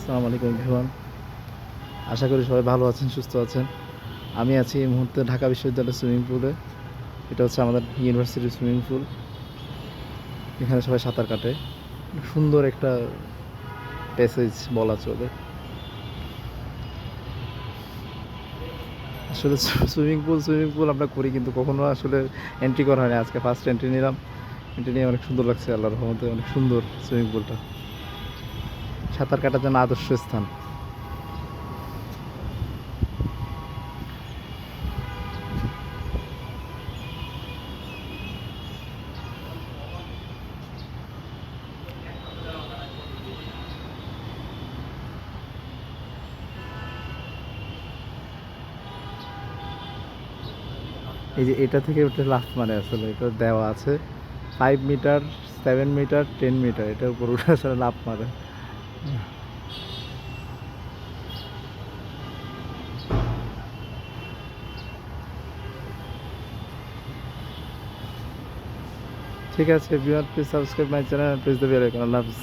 আসসালামু আলাইকুম এভরিওয়ান। আশা করি সবাই ভালো আছেন, সুস্থ আছেন। আমি আছি এই মুহূর্তে ঢাকা বিশ্ববিদ্যালয়ের সুইমিং পুলে। এটা হচ্ছে আমাদের ইউনিভার্সিটির সুইমিং পুল। এখানে সবাই সাঁতার কাটে। সুন্দর একটা প্যাসেজ বলা চলে। আসলে সুইমিং পুল আমরা করি, কিন্তু কখনো আসলে এন্ট্রি করা হয়নি। আজকে ফার্স্ট এন্ট্রি নিলাম। এন্ট্রি নিয়ে অনেক সুন্দর লাগছে, আল্লাহর রহমতে অনেক সুন্দর সুইমিং পুলটা। সাঁতার কাটার জন্য আদর্শ স্থান। এই যে এটা থেকে ওটা লাফ মারে, আসলে এটা দেওয়া আছে 5 মিটার, 7 মিটার, 10 মিটার, এটার উপর উঠে আসলে লাফ মারে। ঠিক আছে, please subscribe my channel, press the bell icon. আল্লাহ হাফিজ।